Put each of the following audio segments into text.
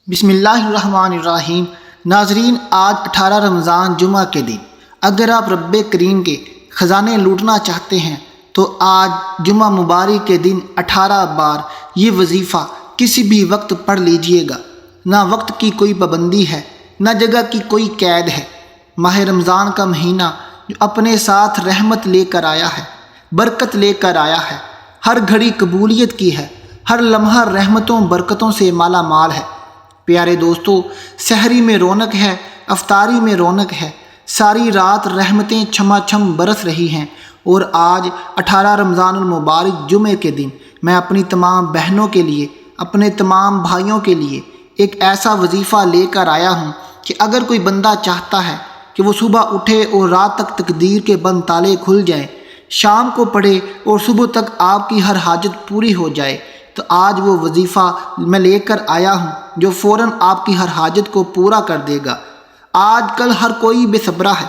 بسم اللہ الرحمن الرحیم۔ ناظرین، آج 18 رمضان جمعہ کے دن اگر آپ رب کریم کے خزانے لوٹنا چاہتے ہیں تو آج جمعہ مبارک کے دن 18 بار یہ وظیفہ کسی بھی وقت پڑھ لیجئے گا۔ نہ وقت کی کوئی پابندی ہے، نہ جگہ کی کوئی قید ہے۔ ماہ رمضان کا مہینہ جو اپنے ساتھ رحمت لے کر آیا ہے، برکت لے کر آیا ہے، ہر گھڑی قبولیت کی ہے، ہر لمحہ رحمتوں برکتوں سے مالا مال ہے۔ پیارے دوستو، سحری میں رونق ہے، افطاری میں رونق ہے، ساری رات رحمتیں چھما چھم برس رہی ہیں۔ اور آج 18 رمضان المبارک جمعے کے دن میں اپنی تمام بہنوں کے لیے، اپنے تمام بھائیوں کے لیے ایک ایسا وظیفہ لے کر آیا ہوں کہ اگر کوئی بندہ چاہتا ہے کہ وہ صبح اٹھے اور رات تک تقدیر کے بند تالے کھل جائیں، شام کو پڑھے اور صبح تک آپ کی ہر حاجت پوری ہو جائے، تو آج وہ وظیفہ میں لے کر آیا ہوں جو فوراً آپ کی ہر حاجت کو پورا کر دے گا۔ آج کل ہر کوئی بے صبرا ہے،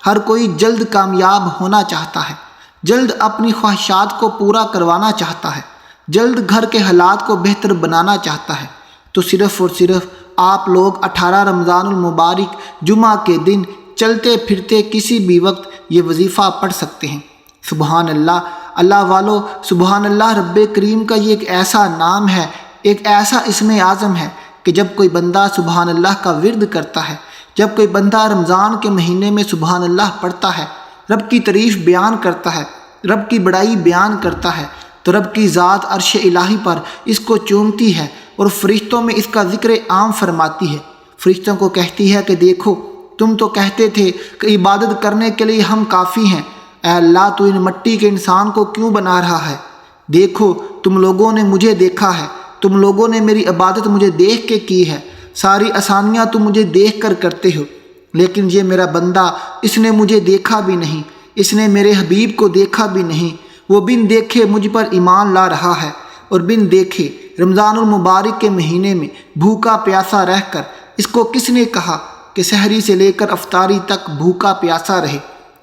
ہر کوئی جلد کامیاب ہونا چاہتا ہے، جلد اپنی خواہشات کو پورا کروانا چاہتا ہے، جلد گھر کے حالات کو بہتر بنانا چاہتا ہے۔ تو صرف اور صرف آپ لوگ 18 رمضان المبارک جمعہ کے دن چلتے پھرتے کسی بھی وقت یہ وظیفہ پڑھ سکتے ہیں۔ سبحان اللہ، اللہ والو، سبحان اللہ رب کریم کا یہ ایک ایسا نام ہے، ایک ایسا اسم اعظم ہے کہ جب کوئی بندہ سبحان اللہ کا ورد کرتا ہے، جب کوئی بندہ رمضان کے مہینے میں سبحان اللہ پڑھتا ہے، رب کی تعریف بیان کرتا ہے، رب کی بڑائی بیان کرتا ہے، تو رب کی ذات عرش الہی پر اس کو چومتی ہے اور فرشتوں میں اس کا ذکر عام فرماتی ہے۔ فرشتوں کو کہتی ہے کہ دیکھو، تم تو کہتے تھے کہ عبادت کرنے کے لیے ہم کافی ہیں، اے اللہ تو ان مٹی کے انسان کو کیوں بنا رہا ہے؟ دیکھو، تم لوگوں نے مجھے دیکھا ہے، تم لوگوں نے میری عبادت مجھے دیکھ کے کی ہے، ساری آسانیاں تم مجھے دیکھ کر کرتے ہو، لیکن یہ میرا بندہ، اس نے مجھے دیکھا بھی نہیں، اس نے میرے حبیب کو دیکھا بھی نہیں، وہ بن دیکھے مجھ پر ایمان لا رہا ہے، اور بن دیکھے رمضان المبارک کے مہینے میں بھوکا پیاسا رہ کر اس کو کس نے کہا کہ سحری سے لے کر افطاری تک بھوکا پیاسا رہے؟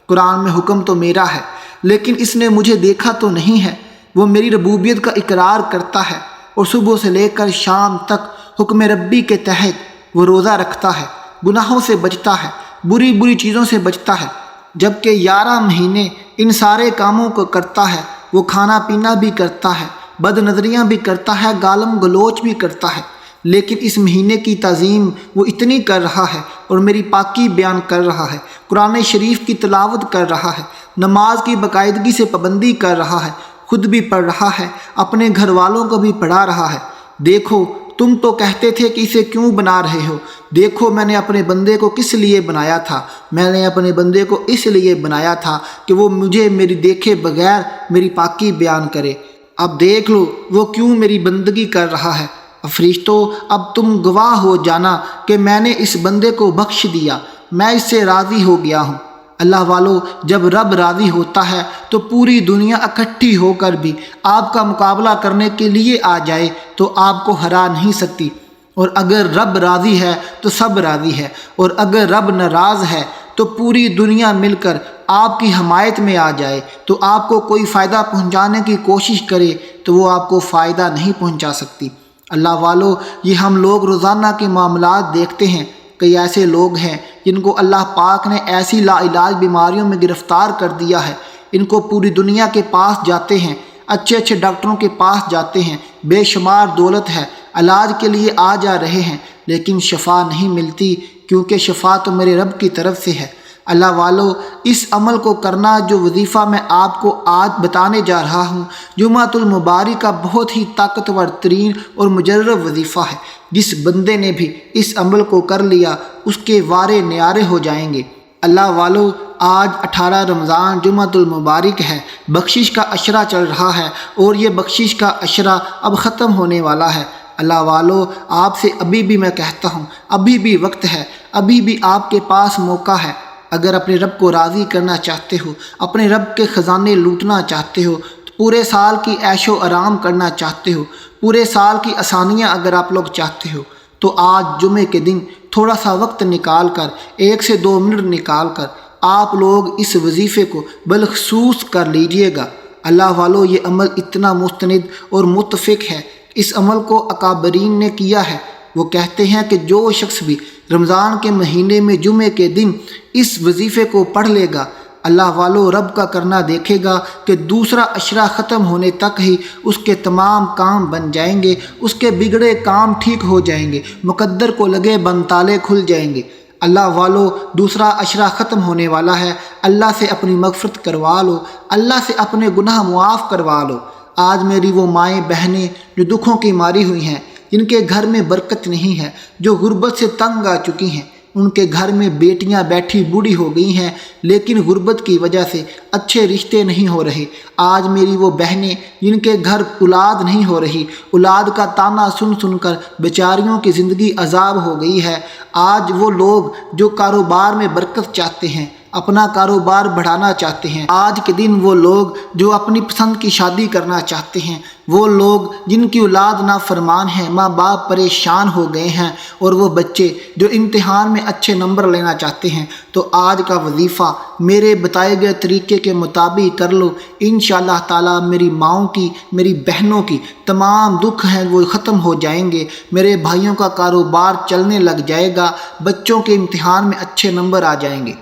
قرآن میں حکم تو میرا ہے، لیکن اس نے مجھے دیکھا تو نہیں ہے۔ وہ میری ربوبیت کا اقرار کرتا ہے اور صبح سے لے کر شام تک حکم ربی کے تحت وہ روزہ رکھتا ہے، گناہوں سے بچتا ہے، بری بری چیزوں سے بچتا ہے، جبکہ 11 مہینے ان سارے کاموں کو کرتا ہے۔ وہ کھانا پینا بھی کرتا ہے، بد نظریاں بھی کرتا ہے، گالم گلوچ بھی کرتا ہے، لیکن اس مہینے کی تعظیم وہ اتنی کر رہا ہے اور میری پاکی بیان کر رہا ہے، قرآن شریف کی تلاوت کر رہا ہے، نماز کی باقاعدگی سے پابندی کر رہا ہے، خود بھی پڑھ رہا ہے، اپنے گھر والوں کو بھی پڑھا رہا ہے۔ دیکھو، تم تو کہتے تھے کہ اسے کیوں بنا رہے ہو؟ دیکھو، میں نے اپنے بندے کو کس لیے بنایا تھا؟ میں نے اپنے بندے کو اس لیے بنایا تھا کہ وہ مجھے میری دیکھے بغیر میری پاکی بیان کرے۔ اب دیکھ لو وہ کیوں میری بندگی کر رہا ہے۔ فرشتوں، اب تم گواہ ہو جانا کہ میں نے اس بندے کو بخش دیا، میں اس سے راضی ہو گیا ہوں۔ اللہ والو، جب رب راضی ہوتا ہے تو پوری دنیا اکٹھی ہو کر بھی آپ کا مقابلہ کرنے کے لیے آ جائے تو آپ کو ہرا نہیں سکتی۔ اور اگر رب راضی ہے تو سب راضی ہے، اور اگر رب ناراض ہے تو پوری دنیا مل کر آپ کی حمایت میں آ جائے تو آپ کو کوئی فائدہ پہنچانے کی کوشش کرے تو وہ آپ کو فائدہ نہیں پہنچا سکتی۔ اللہ والو، یہ ہم لوگ روزانہ کے معاملات دیکھتے ہیں، کئی ایسے لوگ ہیں جن کو اللہ پاک نے ایسی لا علاج بیماریوں میں گرفتار کر دیا ہے، ان کو پوری دنیا کے پاس جاتے ہیں، اچھے اچھے ڈاکٹروں کے پاس جاتے ہیں، بے شمار دولت ہے، علاج کے لیے آ جا رہے ہیں، لیکن شفا نہیں ملتی، کیونکہ شفا تو میرے رب کی طرف سے ہے۔ اللہ والو، اس عمل کو کرنا جو وظیفہ میں آپ کو آج بتانے جا رہا ہوں، جمعۃ المبارک کا بہت ہی طاقتور ترین اور مجرب وظیفہ ہے۔ جس بندے نے بھی اس عمل کو کر لیا اس کے وارے نیارے ہو جائیں گے۔ اللہ والو، آج 18 رمضان جمعۃ المبارک ہے، بخشش کا عشرہ چل رہا ہے اور یہ بخشش کا عشرہ اب ختم ہونے والا ہے۔ اللہ والو، آپ سے ابھی بھی میں کہتا ہوں، ابھی بھی وقت ہے، ابھی بھی آپ کے پاس موقع ہے۔ اگر اپنے رب کو راضی کرنا چاہتے ہو، اپنے رب کے خزانے لوٹنا چاہتے ہو، تو پورے سال کی عیش و آرام کرنا چاہتے ہو، پورے سال کی آسانیاں اگر آپ لوگ چاہتے ہو، تو آج جمعے کے دن تھوڑا سا وقت نکال کر، 1 سے 2 منٹ نکال کر آپ لوگ اس وظیفے کو بالخصوص کر لیجئے گا۔ اللہ والو، یہ عمل اتنا مستند اور متفق ہے، اس عمل کو اکابرین نے کیا ہے، وہ کہتے ہیں کہ جو شخص بھی رمضان کے مہینے میں جمعے کے دن اس وظیفے کو پڑھ لے گا، اللہ والو رب کا کرنا دیکھے گا کہ دوسرا عشرہ ختم ہونے تک ہی اس کے تمام کام بن جائیں گے، اس کے بگڑے کام ٹھیک ہو جائیں گے، مقدر کو لگے بند تالے کھل جائیں گے۔ اللہ والو دوسرا عشرہ ختم ہونے والا ہے، اللہ سے اپنی مغفرت کروا لو، اللہ سے اپنے گناہ معاف کروا لو۔ آج میری وہ مائیں بہنیں جو دکھوں کی ماری ہوئی ہیں، جن کے گھر میں برکت نہیں ہے، جو غربت سے تنگ آ چکی ہیں، ان کے گھر میں بیٹیاں بیٹھی بوڑھی ہو گئی ہیں، لیکن غربت کی وجہ سے اچھے رشتے نہیں ہو رہے۔ آج میری وہ بہنیں جن کے گھر اولاد نہیں ہو رہی، اولاد کا تانا سن سن کر بیچاریوں کی زندگی عذاب ہو گئی ہے۔ آج وہ لوگ جو کاروبار میں برکت چاہتے ہیں، اپنا کاروبار بڑھانا چاہتے ہیں، آج کے دن وہ لوگ جو اپنی پسند کی شادی کرنا چاہتے ہیں، وہ لوگ جن کی اولاد نافرمان ہیں، ماں باپ پریشان ہو گئے ہیں، اور وہ بچے جو امتحان میں اچھے نمبر لینا چاہتے ہیں، تو آج کا وظیفہ میرے بتائے گئے طریقے کے مطابق کر لو۔ انشاءاللہ تعالی میری ماؤں کی، میری بہنوں کی تمام دکھ ہیں وہ ختم ہو جائیں گے، میرے بھائیوں کا کاروبار چلنے لگ جائے گا، بچوں کے امتحان میں اچھے نمبر آ جائیں گے۔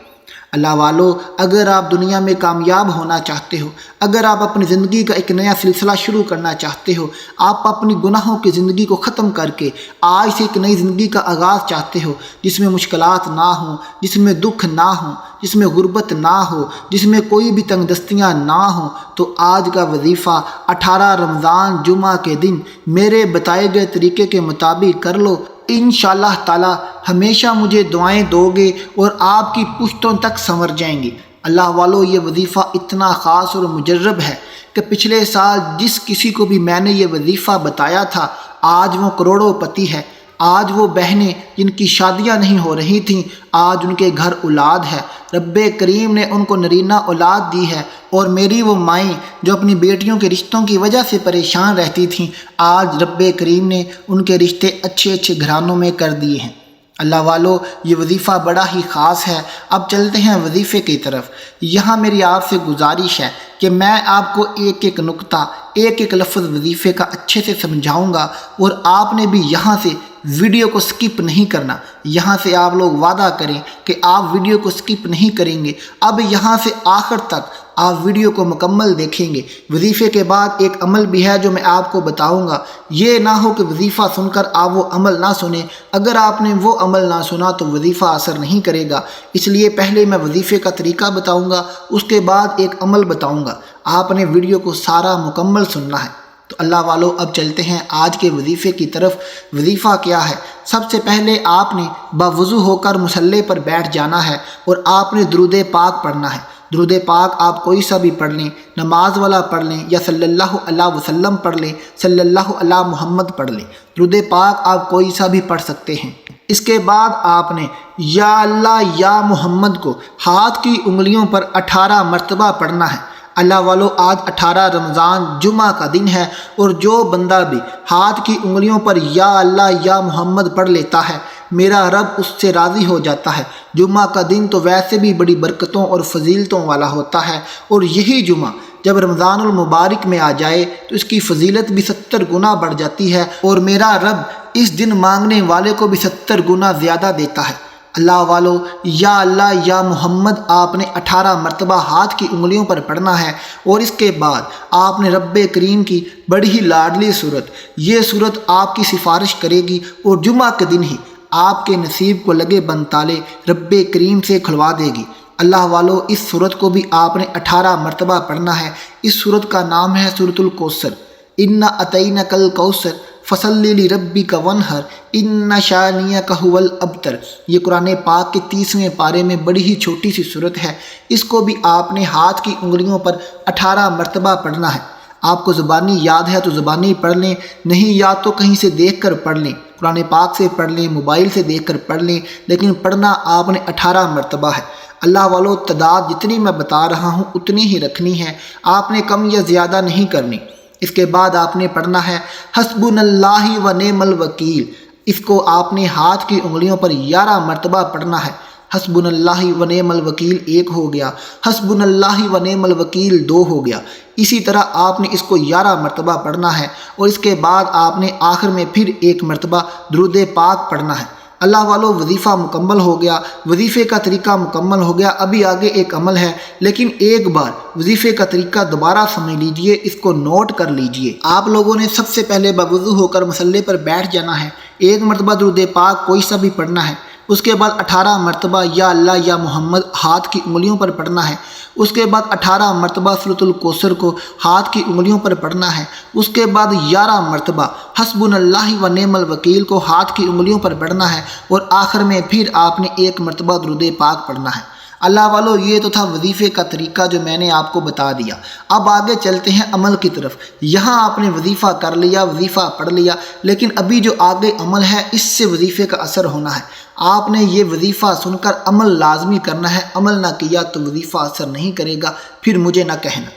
اللہ والو، اگر آپ دنیا میں کامیاب ہونا چاہتے ہو، اگر آپ اپنی زندگی کا ایک نیا سلسلہ شروع کرنا چاہتے ہو، آپ اپنی گناہوں کی زندگی کو ختم کر کے آج سے ایک نئی زندگی کا آغاز چاہتے ہو، جس میں مشکلات نہ ہوں، جس میں دکھ نہ ہوں، جس میں غربت نہ ہو، جس میں کوئی بھی تنگ دستیاں نہ ہوں، تو آج کا وظیفہ 18 رمضان جمعہ کے دن میرے بتائے گئے طریقے کے مطابق کر لو۔ انشاءاللہ تعالی ہمیشہ مجھے دعائیں دو گے اور آپ کی پشتوں تک سنور جائیں گی۔ اللہ والو، یہ وظیفہ اتنا خاص اور مجرب ہے کہ پچھلے سال جس کسی کو بھی میں نے یہ وظیفہ بتایا تھا، آج وہ کروڑوں پتی ہے۔ آج وہ بہنیں جن کی شادیاں نہیں ہو رہی تھیں، آج ان کے گھر اولاد ہے، رب کریم نے ان کو نرینہ اولاد دی ہے۔ اور میری وہ مائیں جو اپنی بیٹیوں کے رشتوں کی وجہ سے پریشان رہتی تھیں، آج رب کریم نے ان کے رشتے اچھے اچھے گھرانوں میں کر دیے ہیں۔ اللہ والو، یہ وظیفہ بڑا ہی خاص ہے۔ اب چلتے ہیں وظیفے کی طرف۔ یہاں میری آپ سے گزارش ہے کہ میں آپ کو ایک ایک نقطہ، ایک ایک لفظ وظیفے کا اچھے سے سمجھاؤں گا، اور آپ نے بھی یہاں سے ویڈیو کو سکپ نہیں کرنا۔ یہاں سے آپ لوگ وعدہ کریں کہ آپ ویڈیو کو سکپ نہیں کریں گے۔ اب یہاں سے آخر تک آپ ویڈیو کو مکمل دیکھیں گے۔ وظیفے کے بعد ایک عمل بھی ہے جو میں آپ کو بتاؤں گا۔ یہ نہ ہو کہ وظیفہ سن کر آپ وہ عمل نہ سنیں۔ اگر آپ نے وہ عمل نہ سنا تو وظیفہ اثر نہیں کرے گا۔ اس لیے پہلے میں وظیفے کا طریقہ بتاؤں گا، اس کے بعد ایک عمل بتاؤں گا۔ آپ نے ویڈیو کو سارا مکمل سننا ہے۔ تو اللہ والو، اب چلتے ہیں آج کے وظیفے کی طرف۔ وظیفہ کیا ہے؟ سب سے پہلے آپ نے باوضو ہو کر مصلی پر بیٹھ جانا ہے، اور آپ نے درود پاک پڑھنا ہے۔ درود پاک آپ کوئی سا بھی پڑھ لیں، نماز والا پڑھ لیں یا صلی اللہ علیہ وسلم پڑھ لیں، صلی اللہ علیہ محمد پڑھ لیں۔ درود پاک آپ کوئی سا بھی پڑھ سکتے ہیں۔ اس کے بعد آپ نے یا اللہ یا محمد کو ہاتھ کی انگلیوں پر 18 مرتبہ پڑھنا ہے۔ اللہ والو، آج 18 رمضان جمعہ کا دن ہے، اور جو بندہ بھی ہاتھ کی انگلیوں پر یا اللہ یا محمد پڑھ لیتا ہے، میرا رب اس سے راضی ہو جاتا ہے۔ جمعہ کا دن تو ویسے بھی بڑی برکتوں اور فضیلتوں والا ہوتا ہے، اور یہی جمعہ جب رمضان المبارک میں آ جائے تو اس کی فضیلت بھی 70 گنا بڑھ جاتی ہے، اور میرا رب اس دن مانگنے والے کو بھی 70 گنا زیادہ دیتا ہے۔ اللہ والو، یا اللہ یا محمد آپ نے 18 مرتبہ ہاتھ کی انگلیوں پر پڑھنا ہے، اور اس کے بعد آپ نے رب کریم کی بڑی ہی لاڈلی صورت، یہ صورت آپ کی سفارش کرے گی، اور جمعہ کے دن ہی آپ کے نصیب کو لگے بند تالے رب کریم سے کھلوا دے گی۔ اللہ والو، اس صورت کو بھی آپ نے 18 مرتبہ پڑھنا ہے۔ اس صورت کا نام ہے سورۃ الکوثر۔ انا اعطیناک الکوثر فصلی لربک وانحر ان شانئک ھو الابتر۔ یہ قرآن پاک کے 30ویں پارے میں بڑی ہی چھوٹی سی صورت ہے۔ اس کو بھی آپ نے ہاتھ کی انگلیوں پر 18 مرتبہ پڑھنا ہے۔ آپ کو زبانی یاد ہے تو زبانی پڑھ لیں، نہیں یاد تو کہیں سے دیکھ کر پڑھ لیں، قرآن پاک سے پڑھ لیں، موبائل سے دیکھ کر پڑھ لیں، لیکن پڑھنا آپ نے 18 مرتبہ ہے۔ اللہ والو، تعداد جتنی میں بتا رہا ہوں اتنی ہی رکھنی ہے، آپ نے کم یا زیادہ نہیں کرنی۔ اس کے بعد آپ نے پڑھنا ہے حسبنا اللہ و نعم الوکیل۔ اس کو آپ نے ہاتھ کی انگلیوں پر 11 مرتبہ پڑھنا ہے۔ حسبناللہ و نعم الوکیل 1 ہو گیا، حسبناللہ و نعم الوکیل 2 ہو گیا۔ اسی طرح آپ نے اس کو 11 مرتبہ پڑھنا ہے اور اس کے بعد آپ نے آخر میں پھر 1 مرتبہ درود پاک پڑھنا ہے۔ اللہ والو، وظیفہ مکمل ہو گیا، وظیفے کا طریقہ مکمل ہو گیا۔ ابھی آگے ایک عمل ہے، لیکن ایک بار وظیفے کا طریقہ دوبارہ سمجھ لیجئے، اس کو نوٹ کر لیجئے۔ آپ لوگوں نے سب سے پہلے باوضو ہو کر مصلی پر بیٹھ جانا ہے، 1 مرتبہ درود پاک کوئی سا بھی پڑھنا ہے، اس کے بعد 18 مرتبہ یا اللہ یا محمد ہاتھ کی انگلیوں پر پڑھنا ہے، اس کے بعد 18 مرتبہ سورۃ الکوثر کو ہاتھ کی انگلیوں پر پڑھنا ہے، اس کے بعد 11 مرتبہ حسبناللہ و نعم الوکیل کو ہاتھ کی انگلیوں پر پڑھنا ہے، اور آخر میں پھر آپ نے 1 مرتبہ درود پاک پڑھنا ہے۔ اللہ والو، یہ تو تھا وظیفے کا طریقہ جو میں نے آپ کو بتا دیا۔ اب آگے چلتے ہیں عمل کی طرف۔ یہاں آپ نے وظیفہ کر لیا، وظیفہ پڑھ لیا، لیکن ابھی جو آگے عمل ہے اس سے وظیفے کا اثر ہونا ہے۔ آپ نے یہ وظیفہ سن کر عمل لازمی کرنا ہے، عمل نہ کیا تو وظیفہ اثر نہیں کرے گا، پھر مجھے نہ کہنا۔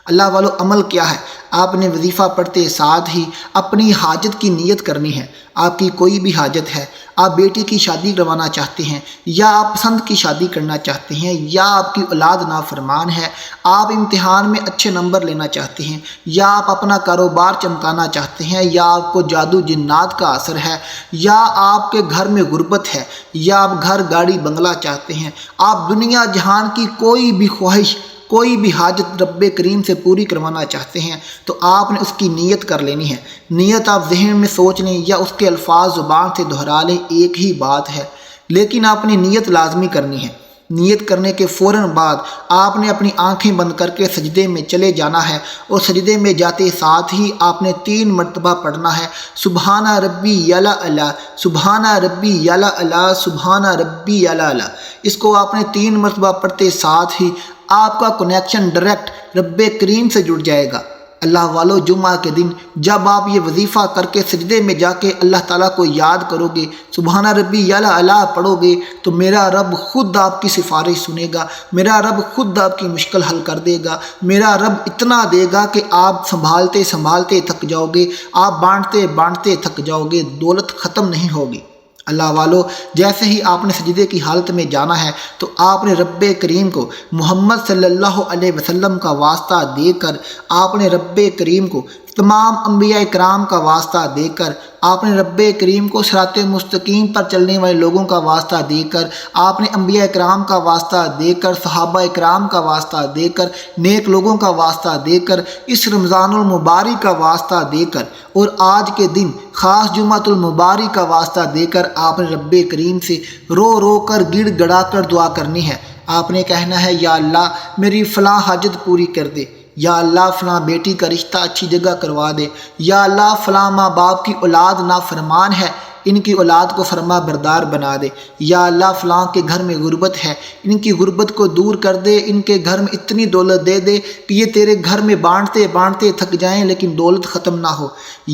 اللہ والو، عمل کیا ہے؟ آپ نے وظیفہ پڑھتے ساتھ ہی اپنی حاجت کی نیت کرنی ہے۔ آپ کی کوئی بھی حاجت ہے، آپ بیٹی کی شادی کروانا چاہتے ہیں، یا آپ پسند کی شادی کرنا چاہتے ہیں، یا آپ کی اولاد نافرمان ہے، آپ امتحان میں اچھے نمبر لینا چاہتے ہیں، یا آپ اپنا کاروبار چمکانا چاہتے ہیں، یا آپ کو جادو جنات کا اثر ہے، یا آپ کے گھر میں غربت ہے، یا آپ گھر گاڑی بنگلہ چاہتے ہیں، آپ دنیا جہان کی کوئی بھی خواہش، کوئی بھی حاجت رب کریم سے پوری کروانا چاہتے ہیں، تو آپ نے اس کی نیت کر لینی ہے۔ نیت آپ ذہن میں سوچ لیں یا اس کے الفاظ زبان سے دہرا لیں، ایک ہی بات ہے، لیکن آپ نے نیت لازمی کرنی ہے۔ نیت کرنے کے فوراً بعد آپ نے اپنی آنکھیں بند کر کے سجدے میں چلے جانا ہے، اور سجدے میں جاتے ساتھ ہی آپ نے 3 مرتبہ پڑھنا ہے، سبحان ربی الاعلی، سبحان ربی الاعلی، سبحان ربی الاعلی۔ اس کو آپ نے 3 مرتبہ پڑھتے ساتھ ہی آپ کا کنیکشن ڈائریکٹ رب کریم سے جڑ جائے گا۔ اللہ والو، جمعہ کے دن جب آپ یہ وظیفہ کر کے سجدے میں جا کے اللہ تعالیٰ کو یاد کرو گے، سبحان ربی الاعلی پڑھو گے، تو میرا رب خود آپ کی سفارش سنے گا، میرا رب خود آپ کی مشکل حل کر دے گا، میرا رب اتنا دے گا کہ آپ سنبھالتے سنبھالتے تھک جاؤ گے، آپ بانٹتے بانٹتے تھک جاؤ گے، دولت ختم نہیں ہوگی۔ اللہ والو، جیسے ہی آپ نے سجدے کی حالت میں جانا ہے تو آپ نے رب کریم کو محمد صلی اللہ علیہ وسلم کا واسطہ دے کر، آپ نے رب کریم کو تمام انبیاء کرام کا واسطہ دے کر، آپ نے رب کریم کو صراط مستقیم پر چلنے والے لوگوں کا واسطہ دے کر، آپ نے انبیاء کرام کا واسطہ دے کر، صحابہ کرام کا واسطہ دے کر، نیک لوگوں کا واسطہ دے کر، اس رمضان المبارک کا واسطہ دے کر، اور آج کے دن خاص جمعۃ المبارک کا واسطہ دے کر آپ نے رب کریم سے رو رو کر گڑ گڑا کر دعا کرنی ہے۔ آپ نے کہنا ہے، یا اللہ میری فلاں حاجت پوری کر دے، یا اللہ فلاں بیٹی کا رشتہ اچھی جگہ کروا دے، یا اللہ فلاں ماں باپ کی اولاد نافرمان ہے، ان کی اولاد کو فرما بردار بنا دے، یا اللہ فلاں کے گھر میں غربت ہے، ان کی غربت کو دور کر دے، ان کے گھر میں اتنی دولت دے دے کہ یہ تیرے گھر میں بانٹتے بانٹتے تھک جائیں لیکن دولت ختم نہ ہو،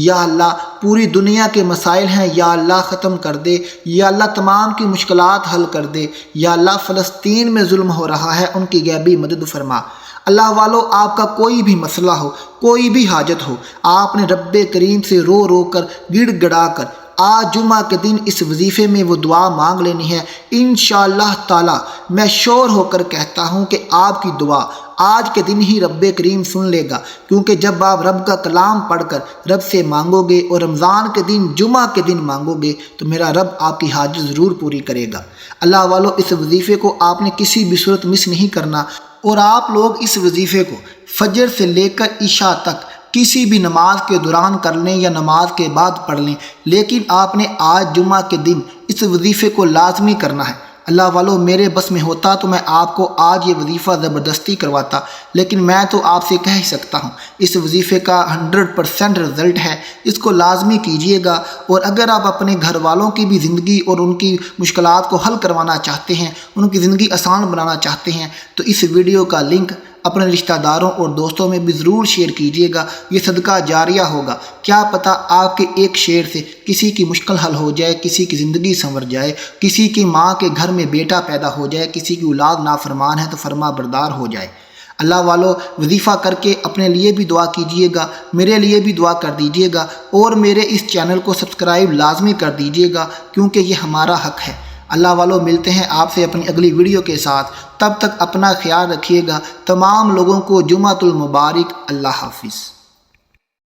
یا اللہ پوری دنیا کے مسائل ہیں، یا اللہ ختم کر دے، یا اللہ تمام کی مشکلات حل کر دے، یا اللہ فلسطین میں ظلم ہو رہا ہے، ان کی غیبی مدد فرما۔ اللہ والو، آپ کا کوئی بھی مسئلہ ہو، کوئی بھی حاجت ہو، آپ نے رب کریم سے رو رو کر گڑ گڑا کر آج جمعہ کے دن اس وظیفے میں وہ دعا مانگ لینی ہے۔ انشاءاللہ تعالی میں شور ہو کر کہتا ہوں کہ آپ کی دعا آج کے دن ہی رب کریم سن لے گا، کیونکہ جب آپ رب کا کلام پڑھ کر رب سے مانگو گے اور رمضان کے دن جمعہ کے دن مانگو گے تو میرا رب آپ کی حاجت ضرور پوری کرے گا۔ اللہ والو، اس وظیفے کو آپ نے کسی بھی صورت مس نہیں کرنا، اور آپ لوگ اس وظیفے کو فجر سے لے کر عشاء تک کسی بھی نماز کے دوران کر لیں یا نماز کے بعد پڑھ لیں، لیکن آپ نے آج جمعہ کے دن اس وظیفے کو لازمی کرنا ہے۔ اللہ والو، میرے بس میں ہوتا تو میں آپ کو آج یہ وظیفہ زبردستی کرواتا، لیکن میں تو آپ سے کہہ ہی سکتا ہوں اس وظیفے کا 100% رزلٹ ہے، اس کو لازمی کیجئے گا۔ اور اگر آپ اپنے گھر والوں کی بھی زندگی اور ان کی مشکلات کو حل کروانا چاہتے ہیں، ان کی زندگی آسان بنانا چاہتے ہیں، تو اس ویڈیو کا لنک اپنے رشتہ داروں اور دوستوں میں بھی ضرور شیئر کیجئے گا، یہ صدقہ جاریہ ہوگا۔ کیا پتہ آپ کے ایک شیئر سے کسی کی مشکل حل ہو جائے، کسی کی زندگی سنور جائے، کسی کی ماں کے گھر میں بیٹا پیدا ہو جائے، کسی کی اولاد نافرمان ہے تو فرما بردار ہو جائے۔ اللہ والو، وظیفہ کر کے اپنے لیے بھی دعا کیجئے گا، میرے لیے بھی دعا کر دیجئے گا، اور میرے اس چینل کو سبسکرائب لازمی کر دیجئے گا، کیونکہ یہ ہمارا حق ہے۔ اللہ والوں ملتے ہیں آپ سے اپنی اگلی ویڈیو کے ساتھ، تب تک اپنا خیال رکھیے گا۔ تمام لوگوں کو جمعۃ المبارک۔ اللہ حافظ۔